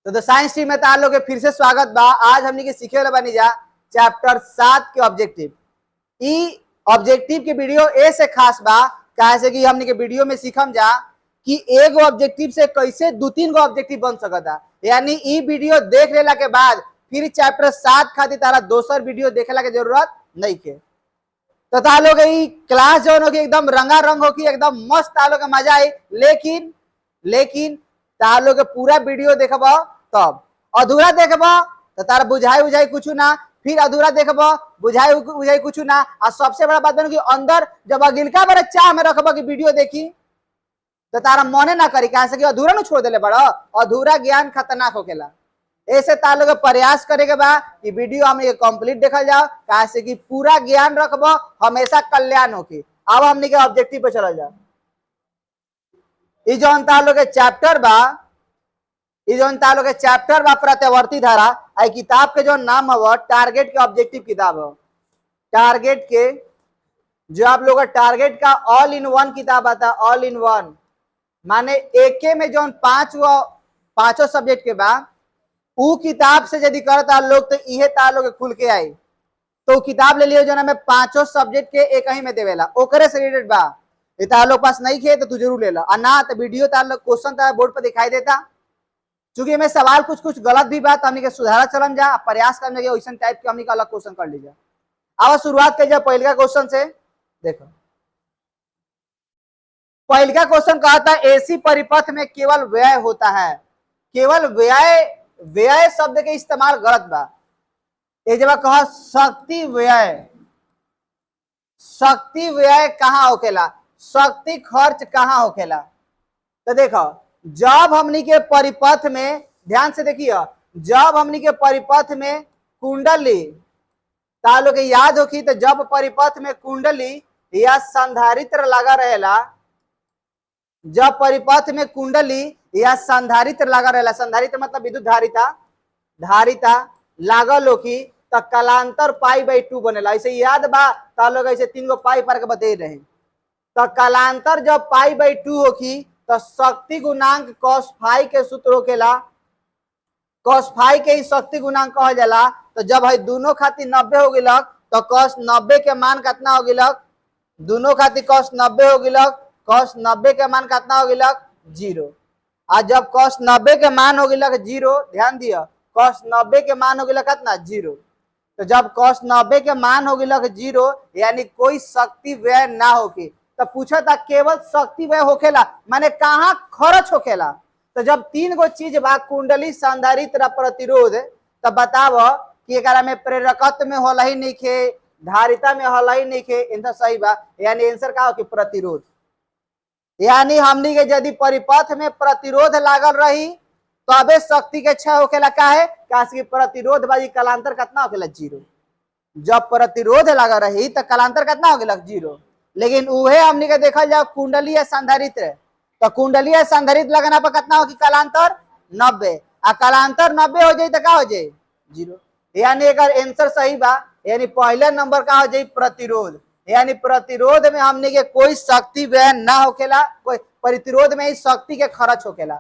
तो science stream में तार लोग के फिर से स्वागत बा। आज हमनी के सीखे वाला बनी जा चैप्टर 7 के ऑब्जेक्टिव। ई ऑब्जेक्टिव के वीडियो ए से खास बा कैसे कि हमनी के वीडियो में सीखम जा कि एगो ऑब्जेक्टिव से कैसे दो तीन गो ऑब्जेक्टिव बन सकता। यानी ई वीडियो देख लेला के बाद फिर चैप्टर 7 खातिर तारा दोसर वीडियो देखेला के जरूरत नहीं के। तो तार लोग ई क्लास जो होगी एकदम रंगा रंग होगी, एकदम मस्त तार लोग मजा आई। लेकिन तार लोग पूरा वीडियो देखब तब, अधूरा देखब तो तार बुझाई उझाई कुछ ना, फिर अधूरा देखब बुझाई उझाई कुछ ना। और सबसे बड़ा बात बन कि अंदर जब अगिलका बार चाह में रखब कि वीडियो देखी तो तारा मने ना करी, कहा कि अधूरा न छोड़ देले बड़ा। अधूरा ज्ञान खतरनाक होकेला। ऐसे तार लोग प्रयास करे के बा कि वीडियो हमने कंप्लीट देखल जाओ, कहा कि पूरा ज्ञान रखब, हमेशा कल्याण होके। अब हमने के ऑब्जेक्टिव पे चल जाओ। ई जौन तार लोग के चैप्टर बा प्रत्यावर्ती धारा। आई किताब के जो नाम है टारगेट के ऑब्जेक्टिव किताब है। टारगेट के जो आप लोग टारगेट का ऑल इन वन किताब आता है, ऑल इन वन माने एके में जो पांचों सब्जेक्ट के बा उ किताब से यदि करता लोग तो इहे तार लोग खुल के आई। तो किताब ले लियो जो ना पांचों सब्जेक्ट के एक ही में देवेला, ओकरे से रिलेटेड बा। ये तार लोग पास नहीं खे तो तू जरूर ले ला, और ना तो वीडियो तार लोग क्वेश्चन तार बोर्ड पर दिखाई देता। चूंकि में सवाल कुछ गलत भी बात हमने के सुधारा चलन जा, प्रयास करने के वैसे टाइप के हमने का अलग क्वेश्चन कर लीजिए। अब शुरुआत कर जाए पहले का क्वेश्चन से। देखो पहले का क्वेश्चन कहा था एसी परिपथ में केवल व्यय होता है। केवल व्यय शब्द के इस्तेमाल गलत बा। ये जब कहा शक्ति व्यय कहाँ होकेला, शक्ति खर्च कहाँ होकेला। तो देखो जब हमनी के परिपथ में, ध्यान से देखिए, जब हमनी के परिपथ में कुंडली तालो के याद होगी, तो जब परिपथ में कुंडली या संधारित्र लगा रहेला, जब परिपथ में कुंडली या संधारित्र लगा रहेला, संधारित्र मतलब विद्युत धारिता लागल होगी तो कलांतर π/2 बनेला। ऐसे याद बा तालो ऐसे 3 गो पाई पर के बते रहे। तो कलांतर जब π/2 होगी तो शक्ति गुणांक cos फाई के सूत्र होकेला, cos फाई के ही शक्ति गुणांक कहा जाला। तो जब है दोनों खातिर 90 हो गिलक तो cos 90 के मान कितना हो गिलक, दोनों खातिर cos 90 हो गिलक, cos 90 के मान कितना हो गिलक 0। आज जब cos 90 के मान हो गिलक 0, ध्यान दिया cos 90 के मान हो गिलक कितना 0। तो जब cos 90 के मान हो गिलक 0 यानी कोई शक्ति व्यय ना होके। तो पूछा था केवल शक्ति व्यय होखेला माने कहाँ खर्च होखेला। तो जब 3 गो चीज बा कुंडली संधारित्र प्रतिरोध, तो बताव कि एकरा में प्रेरकत्व में होला ही नहीं खे, धारिता में होला ही नहीं खे, इनका सही बा। यानी आंसर का हो कि प्रतिरोध। यानी हमनी के यदि परिपथ में प्रतिरोध लागल रही तो अबे शक्ति के क्षय होखेला। काहे कि प्रतिरोध बाजी कलांतर कितना होखेला 0। जब प्रतिरोध लगा रही तो कलांतर कितना हो गेला 0। लेकिन उहे हमनी के देखल जाओ कुंडली या संधारित्र, तो कुंडली या संधारित्र लगना पर कितना हो कि कलांतर 90, आ कलांतर 90 हो जाए तो का हो जाए 0। यानी अगर आंसर सही बा, यानी पहले नंबर का हो जाए प्रतिरोध। यानी प्रतिरोध में हमने के कोई शक्ति व्यय ना होखेला, कोई प्रतिरोध में ही शक्ति के खर्च होखेला।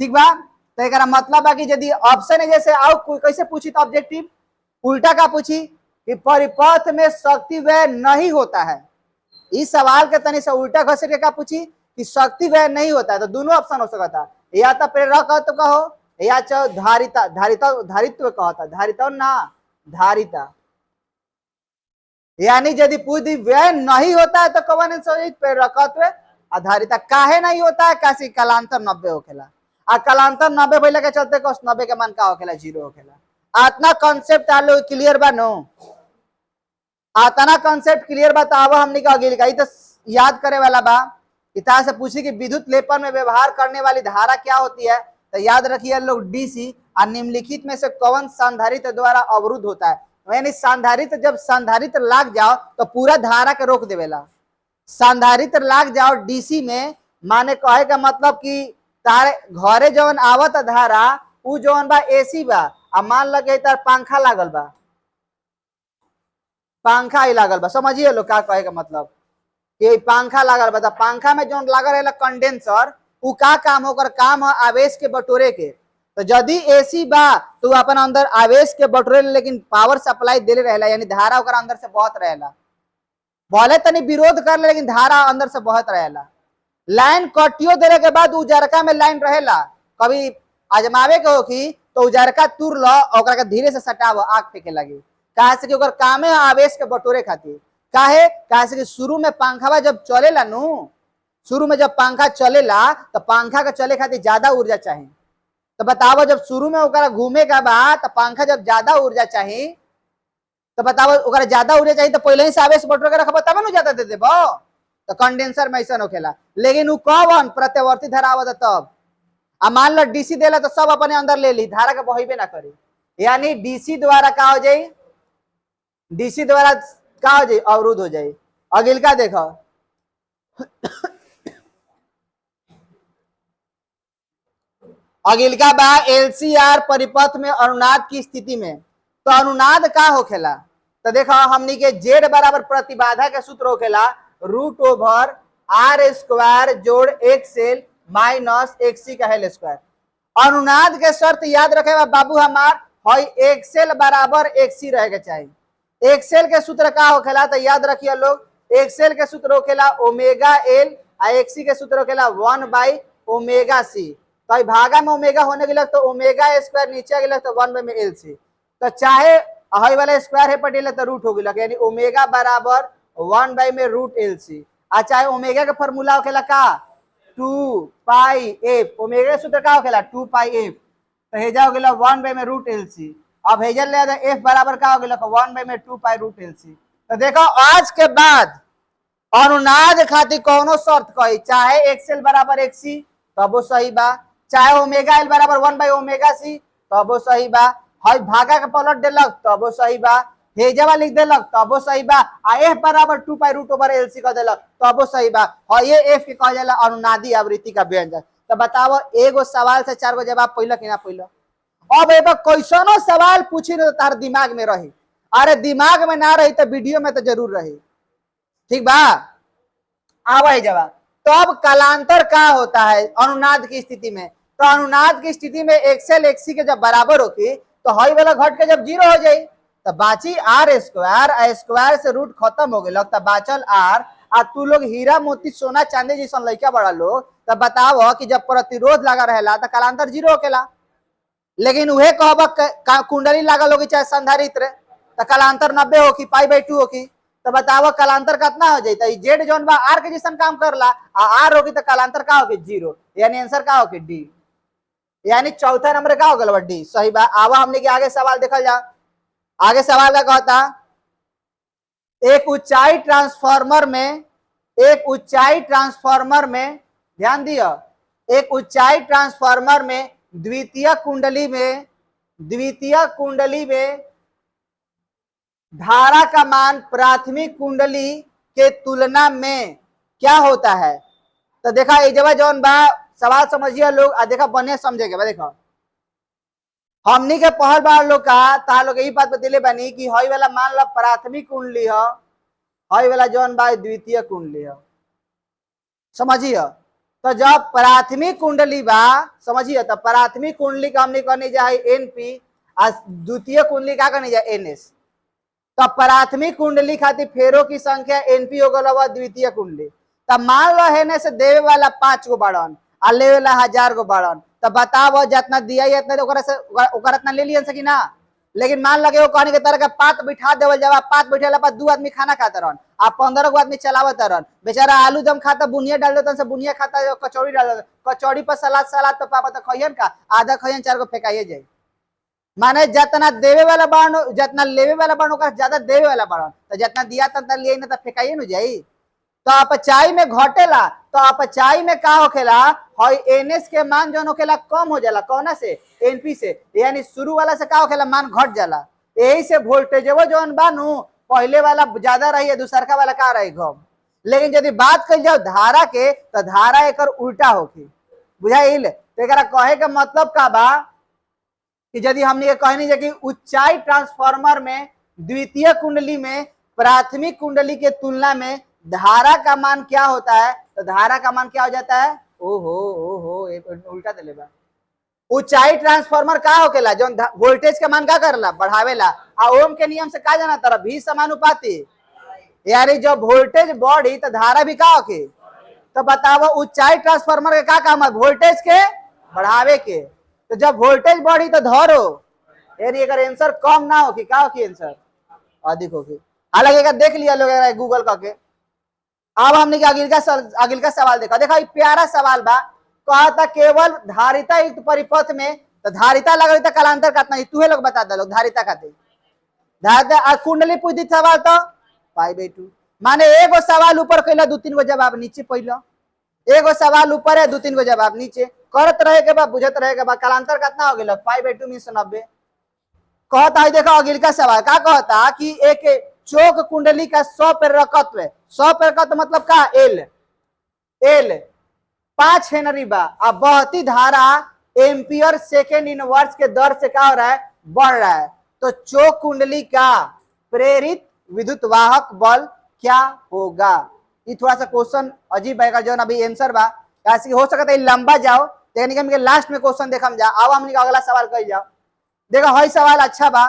ठीक बा। तो एक मतलब बा कि यदि ऑप्शन है जैसे आओ कैसे पूछी तो ऑब्जेक्टिव उल्टा का पूछी कि परिपथ में शक्ति व्यय नहीं होता है। इस सवाल के तनी से उल्टा घसर के का पूछी कि शक्ति व्यय नहीं होता है। तो दोनों ऑप्शन हो सकता है, या तो प्रेरकत्व कहो या धारित्व कहता, धारिता ना धारिता। यानी यदि पूरी व्यय नहीं होता है तो कौन आंसर प्रेरकत्व आधारिता। काहे नहीं होता है काशी कलांतर 90 होखेला, आ कलांतर 90 भइला के चलते cos 90 के मान का होखेला 0 होखेला। आतना कांसेप्ट आलो क्लियर बा नो, आतना कांसेप्ट क्लियर बा। तो अब हमनी का अगिल गई तो याद करे वाला बा। इतना से पूछी कि विद्युत लेपन में व्यवहार करने वाली धारा क्या होती है, तो याद रखिए लोग डीसी। और निम्नलिखित में से कौन संधारित्र द्वारा अवरुद्ध होता है। यानी संधारित्र जब संधारित्र लाग जाओ तो पूरा धारा के रोक देवेला। संधारित्र लाग जाओ डीसी में माने कहे का मतलब कि तारे घरे जवन आवत धारा उ जवन बा एसी बा, आ मान लगे तार पंखा लागल बा, पंखा ही लागल बा। समझिए लोग का कहे का मतलब कि पंखा लागल बा, पंखा में जवन लागल रहेला कंडेंसर, उ का काम होकर काम है आवेश के बटोरे के। तो यदि एसी बा तो अपन अंदर आवेश के बटोरे, लेकिन पावर सप्लाई देले रहेला, यानी धारा ओकरा अंदर से बहत रहेला, भले तनी विरोध कर ले लेकिन धारा अंदर से बहत रहेला। लाइन कटियो देने के बाद उजरका में लाइन रहेला, कभी आजमावे के होखी तो उजरका तुर लो, ओकरा के धीरे से सटाव, आग फेंके लगी, काहे से कि ओकर कामे आवेश के बटोरे खातिर। काहे से कि शुरू में पंखा जब चलेला नु, शुरू में जब पंखा चलेला तो पंखा के चले खातिर ज्यादा ऊर्जा चाहिए। तो बताओ जब शुरू में ओकरा घूमे का बाद तो पंखा जब ज्यादा ऊर्जा चाहिए, तो बताओ ओकरा ज्यादा ऊर्जा चाहिए तो पहले ही से आवेश बटोरे के रखबो तब न ज्यादा दे देबो। तो कंडेंसर में ऐसा होखेला, लेकिन उ कौन प्रत्यावर्ती धारा आवत तब। आ मान लो डीसी देला तो सब अपने अंदर ले ली, धारा के बहिबे ना करी, यानी डीसी द्वारा का हो जाई, डीसी द्वारा का हो जाई, अवरुद्ध हो जाई। अगिल का देखो, अगिल का बा एलसीआर परिपथ में अनुनाद की स्थिति में। तो अनुनाद का होखेला, तो देखो हमनी के जेड बराबर प्रतिबाधा के सूत्र होखेला रूट ओवर आर स्क्वायर जोड़ एक्सएल माइनस एक्सी का हेल स्क्वायर। अनुनाद के शर्त याद रखे बाबू हमार, हई एक्सएल बराबर एक्सी रहे के चाहिए। एक्सएल के सूत्र का होखेला तो याद रखिए लोग, एक्सएल के सूत्र होखेला ओमेगा एल, आ एक्सी के सूत्र होखेला 1/ओमेगा सी। तो भागा में ओमेगा होने के लिए तो ओमेगा स्क्वायर नीचे गेल तो 1/एल सी। तो चाहे हई वाला स्क्वायर है पटेल तो रूट हो गया, यानी ओमेगा बराबर 1 में रूट एल सी। आ चाहे ओमेगा के फॉर्मूला होखेला का 2 पाई एफ, ओमेगा के सूत्र का होखेला 2 पाई एफ, तो हेजा हो गया 1 में रूट एल सी। अब हेजल ले एफ बराबर का हो गया 1 में 2 पाई रूट एल सी। तो देखो आज के बाद अनुनाद खातिर कौनो शर्त कही, चाहे एक्सएल बराबर एक्सी तब वो सही बा, चाहे ओमेगा एल बराबर 1/ओमेगा सी तब वो सही बा, हई भागा के पलट देलक तब वो सही बा, हेजवा लिख देलक तब वो सही बा, आ एफ बराबर 2 pi root over L C कर देलक तब वो सही बा। और ये एफ के कहा जाला अनुनादी आवृत्ति का व्यंजक। तो बताओ एगो सवाल से 4 गो जवाब पहिला कि ना पहिला। अब एबा कैसनो सवाल पूछी न तो तार दिमाग में रही, अरे दिमाग में ना रही तो वीडियो में तो जरूर रही, ठीक बा। आवा जवाब। तो अब कालांतर का होता है अनुनाद की स्थिति में, तो अनुनाद की स्थिति में एक्सएल एक्सी के जब बराबर होगी तो हई वाला घट के जब 0 हो जाई तो बाची आर स्क्वायर, आ स्क्वायर से रूट खत्म हो गया तो बाचल आर। आ तू लोग हीरा मोती सोना चांदी जैसा लड़का बड़ा लोग, तो बताओ कि जब प्रतिरोध लगा रहेला तो कालांतर 0 होकेला, लेकिन उहे कहब कुंडली लागल होगी चाहे संधारित्र तो कालांतर 90 होगी, पाई/2 होगी। तो बताओ कालांतर कितना हो जाता है, जेड जोन बा आर के जैसा काम करला, आर होगी तो कालांतर का होगी 0, यानी आंसर का होगी डी, यानी चौथा नंबर का हो गया डी, सही बा। आवा हमने के आगे सवाल देखल जा, आगे सवाल का कहता एक ऊंचाई ट्रांसफार्मर में, एक ऊंचाई ट्रांसफार्मर में ध्यान दिया, एक ऊंचाई ट्रांसफार्मर में द्वितीय कुंडली में धारा का मान प्राथमिक कुंडली के तुलना में क्या होता है। तो देखा ये जब जौन बा सवाल समझिए लोग, आ देखा बने समझेगा बा। देखो हमनी के पहल बार लोग का ता लोग यही बात बतेले बानी कि हई वाला मान लो प्राथमिक कुंडली है, हई वाला जौन बा द्वितीय कुंडली है, समझिए। तो जब प्राथमिक कुंडली बा समझिए, तो प्राथमिक कुंडली का हमने करनी जाए एनपी, आ द्वितीय कुंडली का करनी जाए एनएस। तो प्राथमिक कुंडली खातिर फेरों की संख्या एनपी हो गया द्वितीय कुंडली। तब मान लो है से देवे वाला 5 गो बाड़न आ लेवे वाला 1000 गो बाड़न, तो बताओ जितना दिया इतना ले लियन सकी ना। लेकिन मान लगे वो कहने के तरह का पात बिठा देवल जावा, पात बैठेला पर 2 आदमी खाना खाता रहन, आ 15 गो आदमी चलावत रहन, बेचारा आलू दम खाता, बुनिया डाल देता से बुनिया खाता, कचौड़ी डाल देता, कचौड़ी पर सलाद तो पापा तो खइयन का, आधा खइयन 4 गो फेंकाइए जाए। माने जितना देवे वाला बाण जितना लेवे वाला बाण ओकर ज्यादा देवे वाला बाण, तो जितना दिया तना लिए ना तो फेंकाइए न जाई। तो अपचाई में घटेला, तो अपचाई में का होखेला, हई एनएस के मान जौन होखेला कम हो जाला, कौना से एनपी से, यानी शुरू वाला से का होखेला मान घट जाला। यही से वोल्टेजवा जौन बानू पहले वाला ज्यादा रही है, दूसरका वाला का रही कम। लेकिन यदि बात कल जाओ धारा के, तो धारा एक उल्टा होगी, बुझाइल। तो एकरा कहे के मतलब का बा कि यदि हमने कहनी है कि ऊंचाई ट्रांसफार्मर में द्वितीय कुंडली में प्राथमिक कुंडली के तुलना में धारा का मान क्या होता है, तो धारा का मान क्या हो जाता है, ओहो उल्टा दे लेबा, ऊंचाई ट्रांसफार्मर का होकेला जो वोल्टेज के मान का करला बढ़ावेला। आ ओम के नियम से का जाना तरह भी समानुपाती, यानी जब वोल्टेज बढ़ी तो धारा भी का होके। तो बताओ ऊंचाई ट्रांसफार्मर के का काम है, वोल्टेज के बढ़ावे के। तो जब वोल्टेज बढ़ी तो धरो, यानी अगर आंसर कम ना हो कि का हो कि आंसर अधिक होगी। हालांकि अगर देख लिया लोग गूगल करके। अब हमने अगिल का सवाल देखा, देखा प्यारा सवाल बा। कहा था केवल धारिता युक्त परिपथ में, तो धारिता लगा तो कालांतर कितना, तू लोग बता दे लोग धारिता खाते धारिता। कुंडली पूछ दी सवाल तो π/2 माने एगो सवाल ऊपर कैला 2-3 गो जवाब नीचे पहला, एगो सवाल ऊपर है 2-3 गो जवाब नीचे, करत रहे के बाद बुझत रहे के बाद कालांतर कितना हो गया π/2 मीन 90। कहता है देखो अगिल का सवाल का कहता कि एक चौक कुंडली का 100 प्रेरकत्व है, 100 प्रेरकत्व मतलब का एल 5 हेनरी बा। अब बहती धारा एम्पियर सेकेंड इनवर्स के दर से क्या हो रहा है, बढ़ रहा है। तो चौक कुंडली का प्रेरित विद्युत वाहक बल क्या होगा। ये थोड़ा सा क्वेश्चन अजीब है जो अभी आंसर बा, कैसे हो सकता है लंबा जाओ, लेकिन लास्ट में क्वेश्चन देखम जा। अब हमने अगला सवाल कही जाओ। देखो हई सवाल अच्छा बा,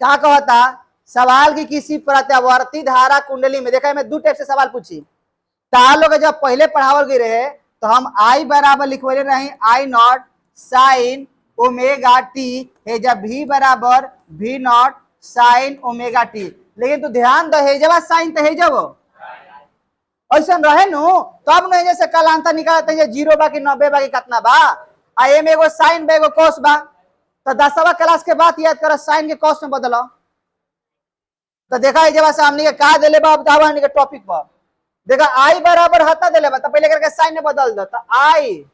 क्या कहता सवाल की किसी प्रत्यावर्ती धारा कुंडली में, देखा मैं 2 टाइप से सवाल पूछी। तालों जब पहले पढ़ावल गए रहे तो हम आई बराबर लिखवले रही I0 साइन ओमेगा टी है, जब भी बराबर V0 साइन ओमेगा टी। लेकिन तू ध्यान दो है जब साइन तो है जब ऐसा रहे नु तब नहीं जैसे कालांतर निकालते हैं 0 बा कि 90 बा कि कितना बा। आ एम एगो साइन बा एगो कोस बा, तो 10वीं क्लास के बाद याद करो साइन के कोस में बदलो। तो देखा जब सामने के का देले बा बतावा के टॉपिक पर, देखा आई बराबर हता देले बा तो पहले करके साइन में बदल दो। तो आई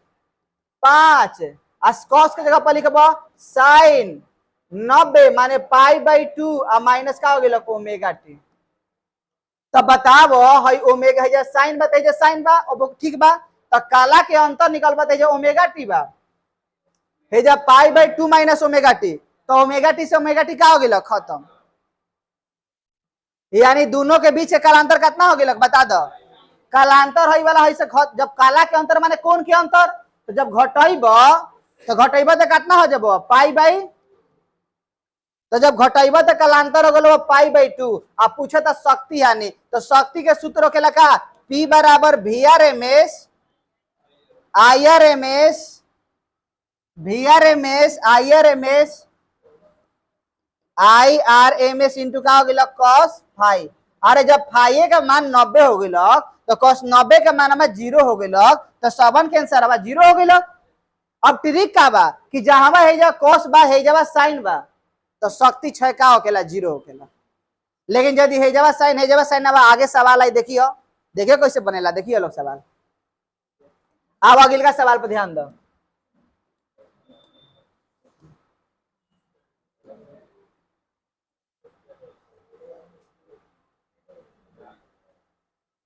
5 कॉस के जगह पर लिखबो साइन 90 माने π/2 आ माइनस का हो गेल ओमेगा टी। तब बताओ हई ओमेगा है साइन बताइए साइन बा ठीक बा, तो काला के अंतर निकल बताइए ओमेगा टी बा है जब π/2 माइनस ओमेगा टी। तो ओमेगा टी से ओमेगा टी का हो गेल खत्म, यानी दोनों के बीच कालांतर कितना हो गेल बता दो। कालांतर हई वाला हई से जब काला के अंतर माने कौन के अंतर, तो जब घटाइब तो कितना हो जब π/, तो जब घटाइब तो कालांतर हो गलो π/2। आप पूछे तो शक्ति यानी, तो शक्ति के सूत्र के लगा P बराबर VRMS IRMS इंटू का हो गया cos फाई। अरे जब फाई का मान 90 हो गया तो cos 90 के मान में 0 हो गया, तो 7 के आंसर बा 0 हो गया। अब ट्रिक का बा कि जहां है जा cos बा है जा साइन बा, तो शक्ति 6 का होकेला 0 होकेला। लेकिन यदि है जा साइन अब आगे सवाल आई देखियो कैसे बनेला, देखियो लोग सवाल। अब अगिल का सवाल पर ध्यान दो।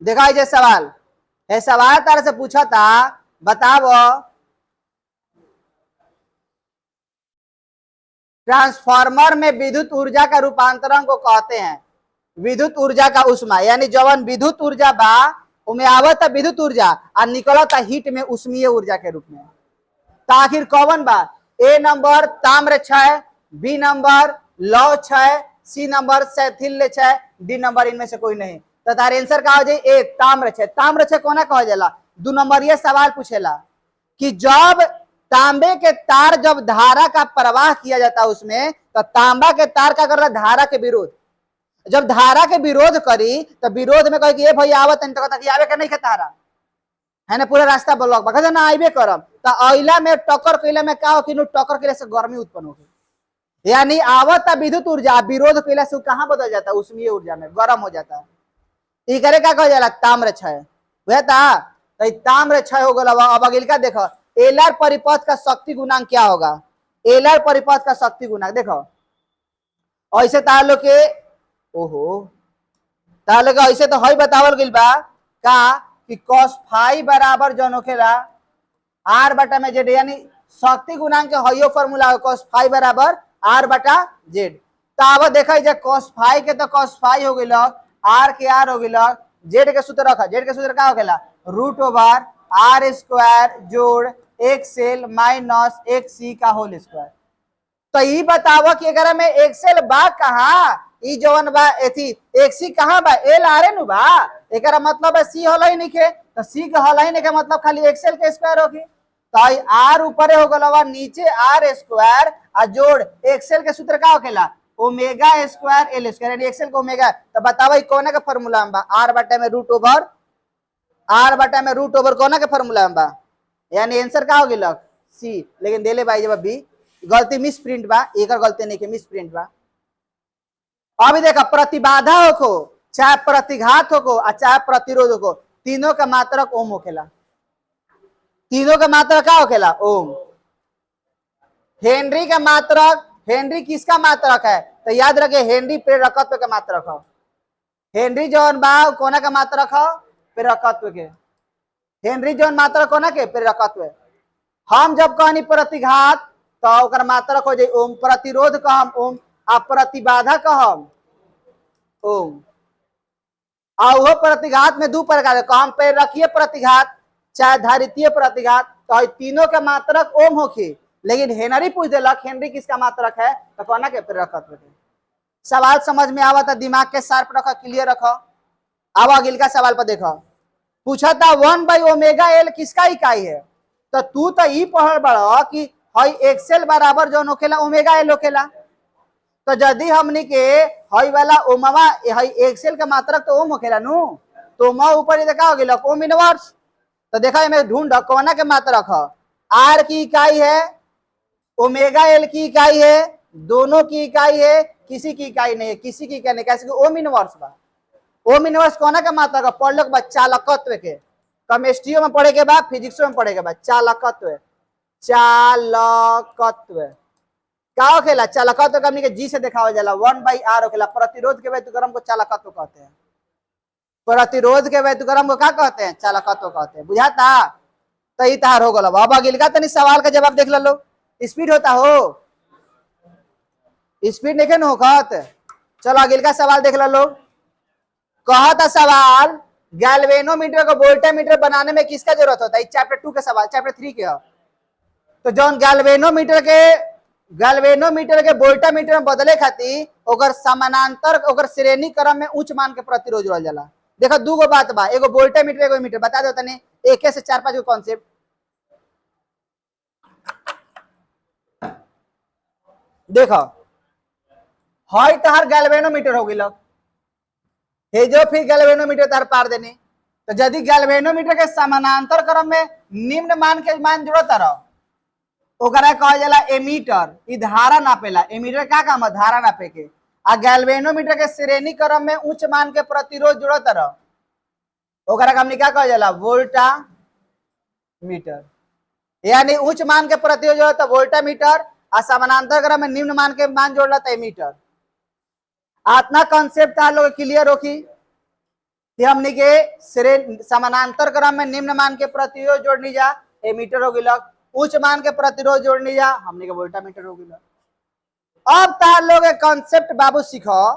देखा ये सवाल है, सवाल तरह से पूछा था बताओ ट्रांसफार्मर में विद्युत ऊर्जा का रूपांतरण को कहते हैं विद्युत ऊर्जा का उष्मा, यानी जवन विद्युत ऊर्जा बा उमें आवत विद्युत ऊर्जा और निकलता हीट में उष्मीय ऊर्जा के रूप में। तो आखिर कौन बा, ए नंबर ताम्र 6, बी नंबर लौह 6, सी नंबर शैथिल्य 6, डी नंबर इनमें से कोई नहीं। तो तार आंसर का हो जाए ए ताम्र 6। ताम्र 6 कोना कहा जाला, 2 नंबर ये सवाल पूछेला कि जब तांबे के तार जब धारा का प्रवाह किया जाता है उसमें, तो तांबा के तार का कर रहा धारा के विरोध, जब धारा के विरोध करी तो विरोध में कहे कि ए भाई आवत नहीं, तो कि आवे के नहीं के तारा है ना, पूरा रास्ता ब्लॉक बा ना आइबे करम। तो अइला में टक्कर कइला में का हो कि टक्कर के से गर्मी उत्पन्न हो, यानी आवत विद्युत ऊर्जा विरोध कइला से कहां बदल जाता है उष्मीय ऊर्जा में, गर्म हो जाता है। ई करे का कहा जाला ताम्र 6 वह था। तो ताम्र 6 हो गया। अब अगिल का देखो एलआर परिपथ का शक्ति गुणांक क्या होगा, एलआर परिपथ का शक्ति गुणांक देखो ऐसे तालो के ऐसे तो हई बतावल गइल बा का कि cos फाई बराबर जन होखेला r बटा में z, यानी शक्ति गुणांक के हइयो फार्मूला है cos फाई बराबर r बटा z। तो अब देखा जे cos फाई के तो cos फाई हो गइल, r के r हो गइल, z के सूत्र रखा, z के सूत्र का हो गइला √r² जोड़ एक सेल माइनस एक सी का होल स्क्वायर। तो ये बताओ कि अगर में एक सेल बा कहाँ, ई जवन बा एथी एक सी कहाँ बा, एल आर नु बा, एकरा मतलब है सी होला ही नहीं, तो सी का होला ही नहीं का मतलब खाली एक्सेल के स्क्वायर होगी। तो आर ऊपर हो गलवा, नीचे आर स्क्वायर आ जोड़ एक्सेल के सूत्र का होखेला ओमेगा स्क्वायर एल स्क्वायर, यानी एक्सेल को ओमेगा। तो बताओ कोना के फार्मूला में बा, आर बटा में रूट ओवर, आर बटा में रूट ओवर कोना के फार्मूला में बा, यानी आंसर का हो गेलक सी। लेकिन देले भाई जब बी गलती मिस प्रिंट बा, एक गलती नहीं के मिस प्रिंट बा। अभी देखा प्रतिबाधा होको चाहे प्रतिघात होको और चाहे प्रतिरोध होको, तीनों का मात्रक ओम होखेला, तीनों का मात्रक का होखेला ओम। हेनरी का मात्रक, हेनरी किसका मात्रक है, तो याद रखे हेनरी प्रेरकत्व का मात्रक है। हेनरी जौन बा कोना का मात्रक है, प्रेरकत्व के। हेनरी जौन मात्रक कोना के प्रेरकत्व। हम जब कहनी प्रतिघात तो ओकर मात्रक हो जाए ओम, प्रतिरोध कहम ओम, आ प्रतिबाधा कहम ओम। आ वो प्रतिघात में दो प्रकार है, कहम प्रेरकीय प्रतिघात चाहे धारितीय प्रतिघात, तो तीनों के मात्रक ओम होखी। लेकिन हेनरी पूछ देलक हेनरी किसका मात्रक है, तो कहना के प्रेरकत्व के। सवाल समझ में आवा था, दिमाग के शार्प रखो, क्लियर रखो। अब अगिल का सवाल पर देखो, पूछा था 1/ओमेगा एल किसका इकाई है, तो तू तो ई पढ़ बड़ा कि हई एक्सेल बराबर जौन होखेला ओमेगा एल होखेला। तो यदि हमनी के हई वाला ओमवा हई एक्सेल का मात्रक तो ओम होखेला नु, तो ओम ऊपर ही देखा हो गेल ओम इनवर्स। तो देखा मैं ढूंढ कोना के मात्रक है, आर की इकाई है, ओमेगा एल की इकाई है, दोनों की इकाई है, किसी की इकाई नहीं है, किसी की इकाई नहीं, कैसे ओम इनवर्स बा। ओम इनवर्स कोना के मात्रक है, पढ़ लो चालकत्व के, केमिस्ट्री में पढ़े के बाद फिजिक्स में पढ़े के बाद चालकत्व, चालकत्व का होखेला, चालकत्व का हमनी के जी से दिखावल जाला 1/r होखेला। प्रतिरोध के व्युत्क्रम को चालकत्व कहते हैं, प्रतिरोध के व्युत्क्रम को क्या कहते हैं, चालकत्व कहते हैं। बुझाता, तो ई तार हो गल। अब अगिल का तनी सवाल का जवाब देख लो, स्पीड होता हो, स्पीड देखे न होखत। चलो अगिल का सवाल देख लो, कहता सवाल गैल्वेनोमीटर को वोल्टामीटर बनाने में किसका जरूरत होता है, चैप्टर 2 का सवाल, चैप्टर 3 के है। तो जौन गैल्वेनोमीटर के वोल्टामीटर में बदले खातिर ओकर समानांतर ओकर श्रेणी क्रम में उच्च मान के प्रतिरोध जोड़ल जाला। देखो दू गो बात बा, एगो वोल्टामीटर एगो मीटर, बता दो तने एक से 4-5 गो कॉन्सेप्ट। देखो हई तहार गैल्वेनोमीटर हो गेल, हे जो फिर गैल्वेनोमीटर तार पार देने। तो यदि गैल्वेनोमीटर के समानांतर क्रम में निम्न मान के मान जोड़त रहो, ओकरा कहल जाला एमीटर, ई धारा नापेला। एमीटर का काम है, धारा नापे के। आ गैल्वेनोमीटर के श्रेणी क्रम में उच्च मान के प्रतिरोध जोड़त रहो, ओकरा का हमनी का कहल जाला वोल्टामीटर। यानी उच्च मान के प्रतिरोध जोड़त वोल्टामीटर, आ समानांतर क्रम में निम्न मान के मान जोड़ला त एमीटर। आतना कॉन्सेप्ट आप लोग क्लियर होगी कि हमनी के समानांतर क्रम में निम्न मान के प्रतिरोध जोड़नी जा एमीटर हो गिलक, उच्च मान के प्रतिरोध जोड़नी जा हमनी के वोल्टामीटर हो गिलक। अब तार लोग कॉन्सेप्ट बाबू सीखो,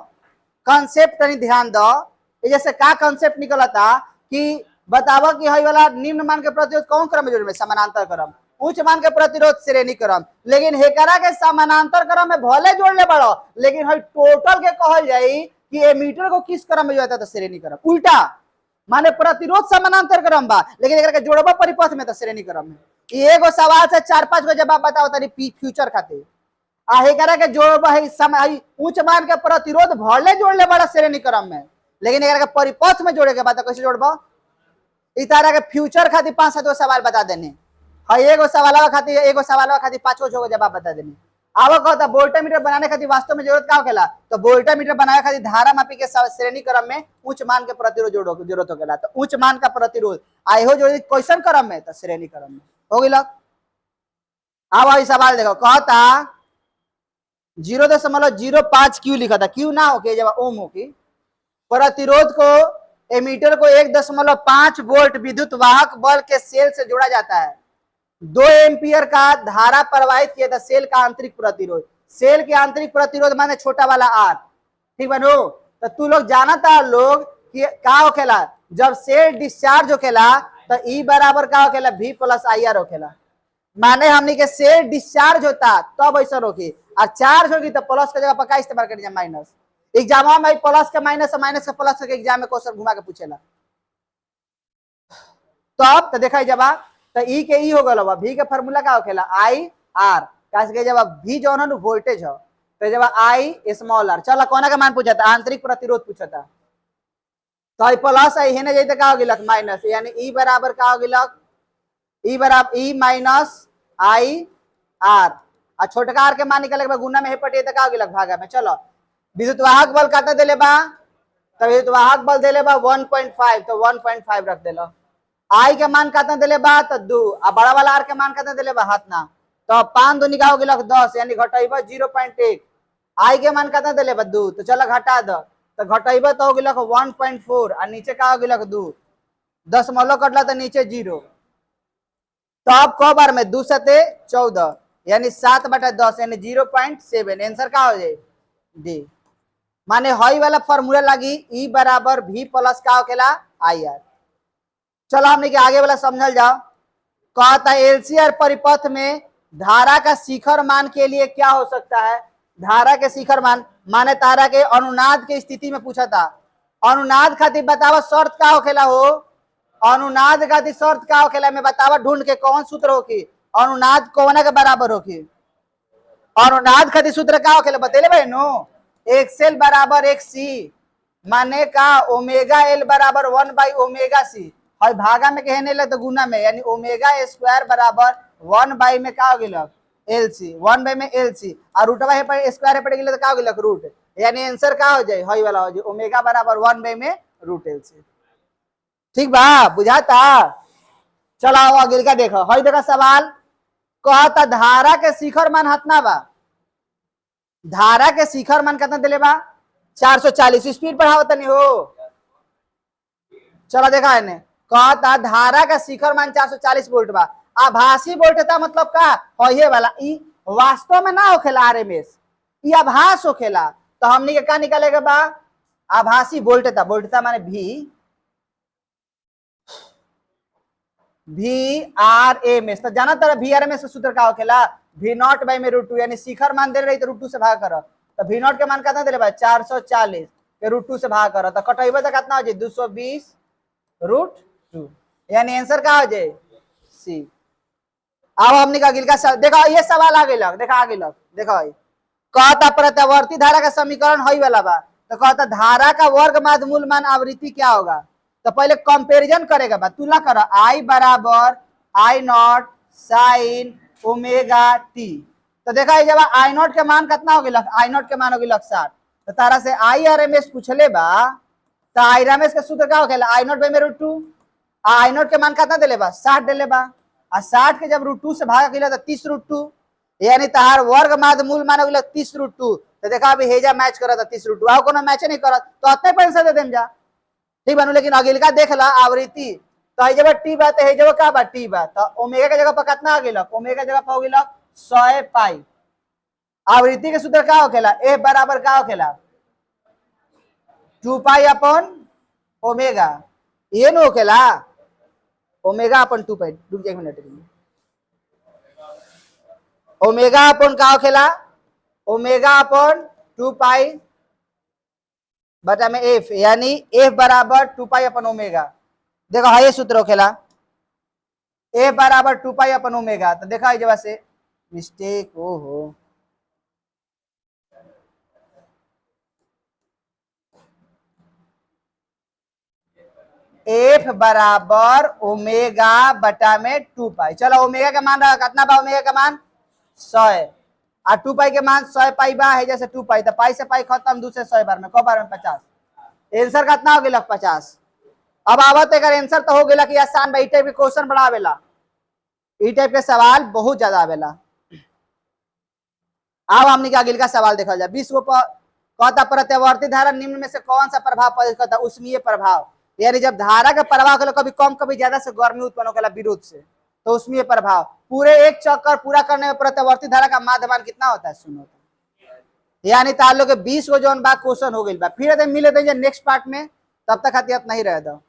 कॉन्सेप्ट तनी ध्यान दो। जैसे का कॉन्सेप्ट निकलता कि बतावा कि हई वाला निम्न मान के प्रतिरोध कौन क्रम में जोड़े, समानांतर क्रम, उच्च मान के प्रतिरोध श्रेणी क्रम। लेकिन हेकरा के समानांतर क्रम में भले जोड़ ले बड़ो, लेकिन हई टोटल के कहल जाई कि एमीटर को किस क्रम में जोड़ता, तो श्रेणी क्रम। उल्टा माने प्रतिरोध समानांतर क्रम बा, लेकिन एकरा के जोड़बा परिपथ में, तो श्रेणी क्रम में। एगो सवाल से 4-5 गो जवाब बताओ तनी फ्यूचर खातिर। आ हेकरा के जोड़बा है समय उच्च मान के प्रतिरोध भले जोड़ ले बड़ा श्रेणी क्रम में, लेकिन एकरा के परिपथ में जोड़े के बाद कैसे जोड़बा, इ तरह के फ्यूचर खातिर 5-7 गो सवाल बता देने। हई एगो सवाल खातिर 5 गो जवाब बता देने। आवक कहता वोल्टामीटर बनाने खातिर वास्तव में जरूरत का होखेला, तो वोल्टामीटर बनाए खातिर धारा मापी के श्रेणी क्रम में उच्च मान के प्रतिरोध जरूरत होखेला। तो उच्च मान का प्रतिरोध आयो जोड़ी कैसन क्रम में, तो श्रेणी क्रम में हो गिल। अब आई सवाल देखो, कहता 0.05 क्यू लिखा था, क्यू ना होके जब ओम होगी। प्रतिरोध को एमीटर को 1.5 वोल्ट विद्युत वाहक बल के सेल से जोड़ा जाता है। 2 एम्पियर का धारा प्रवाहित किया था सेल का आंतरिक प्रतिरोध। सेल के आंतरिक प्रतिरोध माने छोटा वाला आर, ठीक बनो। तो तू लोग जाना था लोग कि का होखेला, जब सेल डिस्चार्ज होखेला तो ई बराबर का होखेला V + IR होखेला। माने हमनी के सेल डिस्चार्ज होता तब ऐसा होगी, और चार्ज होगी तो प्लस के जगह पर का इस्तेमाल करिए माइनस। एग्जाम में प्लस के माइनस और माइनस के प्लस के एग्जाम में क्वेश्चन घुमा के पूछेला। तब तो देखा जवाब तो ई के ई हो गल, भी के फार्मूला का होखेला आई आर, कैसे के जब भी जो है वोल्टेज हो तो जब आई स्मॉल आर। चलो कोना का मान पूछा था, आंतरिक प्रतिरोध पूछा था, तो प्लस आई हेने जाते का हो गिलक माइनस, यानी ई बराबर का हो गिलक ई बराबर ई माइनस आई आर, और छोटका आर के मान निकले के बाद गुना में हेपटिए तो का हो गिलक भागा में। चलो विद्युत वाहक बल काटा देले बा, तो विद्युत वाहक बल देले बा 1.5, तो 1.5 रख देलो। आई के मान काटा देले बा तो 2, आ बड़ा वाला आर के मान काटा देले बा हाथ ना, तो 5 2 निकाल गिलक 10, यानी घटाइबा 0.1। आई के मान काटा देले बा 2, तो चलो घटा दो, तो घटाइबा तो हो गिलक 1.4, और नीचे का हो गिलक 2, 10 मलो कटला तो नीचे 0, तो अब क बार में 2 सते 14, यानी 7/10, यानी 0.7। आंसर का हो जाए डी। माने हई वाला फॉर्मूला लगी ई बराबर भी प्लस का होखेला आई आर। चलो हमने के आगे वाला समझल जाओ। कहता एलसीआर परिपथ में धारा का शिखर मान के लिए क्या हो सकता है। धारा के शिखर मान माने तारा के अनुनाद के स्थिति में पूछा था। अनुनाद खातिर बतावा शर्त का होखेला हो, अनुनाद खातिर शर्त का होखेला में बतावा, ढूंढ के कौन सूत्र होगी, अनुनाद कौन के बराबर होगी। अनुनाद खातिर सूत्र का होखेला बतेले भाई नो, एक्सएल बराबर एक सी, माने का ओमेगा एल बराबर 1/ओमेगा सी, और भागा में कहने लगे तो गुना में, यानी ओमेगा स्क्वायर बराबर 1 में का हो गिलक एल सी, 1 में एल सी, और रूटवा है पर स्क्वायर पड़ गया तो का हो गिलक रूट, यानी आंसर का हो जाए हई वाला हो जाए ओमेगा बराबर 1 में रूट एल सी। ठीक बा, बुझाता। चलो आओ अगले का देखो, हई देखा सवाल कहता धारा के शिखर मान हतना बा, धारा के शिखर मान कितना दिले बा 440, स्पीड बढ़ावत नहीं हो। चलो देखा है कहता धारा का शिखर मान 440 वोल्ट बा, आभासी वोल्टता मतलब का होए वाला, ई वास्तव में ना होखेला आरएमएस, ई आभास होखेला। तो हमनी के का निकालेगा बा आभासी वोल्टता, वोल्टता माने भी आर एम एस। तो जाना तरह भी आर एम एस का सूत्र का होखेला भी नॉट बाई में रूट 2, यानी शिखर मान दे रही तो रूट 2 से भाग करो, तो भी नॉट के मान कितना दे रहे 440 के रूट 2 से भाग करो, तो कटेबे तो कितना हो जाए 220 रूट 2, यानी आंसर का हो जाए सी। अब हमने का गिलका देखो ये सवाल आगे लग, देखा आगे लग देखो, कहता प्रत्यावर्ती धारा का समीकरण हई वाला बा, तो कहता धारा का वर्ग माध्य मूल मान आवृत्ति क्या होगा। तो पहले कंपैरिजन करेगा बा, तुलना करो आई बराबर आई नॉट साइन ओमेगा टी, तो देखा जब आई नॉट के मान कितना हो गया, आई नॉट के मान हो गया 60, तो तारा से आई आर एम एस पूछले बा, तो आई आर एम एस का सूत्र का हो गया आई नॉट बाई में रूट 2, आई नॉट के मान कितना दिले बा 60 दिले बा, और 60 के जब रूट 2 से भाग गया तो 30 रूट 2, यानी तार वर्ग माध्य मूल मान हो गया 30 रूट 2। तो देखा अभी हेजा मैच करा था 30 रूट 2, आओ कोनो मैच नहीं करा तो अतने पैसा दे देम जा, ठीक बनू। लेकिन अगिलका देख ला आवृत्ति, तो जब टी बा तो जब का बा टी बा, तो ओमेगा के जगह पर कितना आ गेलक, ओमेगा जगह पर हो गेलक 100 पाई। आवृत्ति के सूत्र का होखेला ए बराबर का होखेला 2 पाई अपन ओमेगा, ये न होखेला ओमेगा अपन 2 पाई। रुक जा एक मिनट, ओमेगा अपन का होखेला ओमेगा अपन 2 पाई बटा में एफ, यानी एफ बराबर 2 पाई अपन ओमेगा। देखो है ये सूत्र होखेला एफ बराबर 2 पाई अपन ओमेगा, तो देखा इस जगह से मिस्टेक हो एफ बराबर ओमेगा बटा में 2 पाई। चलो ओमेगा का मान कितना बा, ओमेगा का मान 100, और 2 पाई के मान 100 पाई बा है, जैसे 2 पाई, तो पाई से पाई खत्म, दूसरे 100 बार में को बार में 50, आंसर कितना हो गया 50। अब आवत अगर आंसर तो हो गया कि आसान बा, ई टाइप के क्वेश्चन बड़ा आवेला, ई टाइप के सवाल बहुत ज्यादा आवेला। अब हमने का अगिल का सवाल देखा जाए, विश्व पर कहता प्रत्यावर्ती धारा निम्न में से कौन सा प्रभाव प्रदर्शित करता, उष्मीय प्रभाव, यानी जब धारा का प्रभाव करो कभी कम कभी ज्यादा से गर्मी उत्पन्न होगा विरोध से, तो उष्मीय प्रभाव। पूरे एक चक्कर पूरा करने में प्रत्यावर्ती धारा का माध्यमान कितना होता है, सुनो, यानी तार लोग 20 गो जोन बा क्वेश्चन हो गई बा। फिर मिले थे नेक्स्ट पार्ट में, तब तक खातिर नहीं रह दो।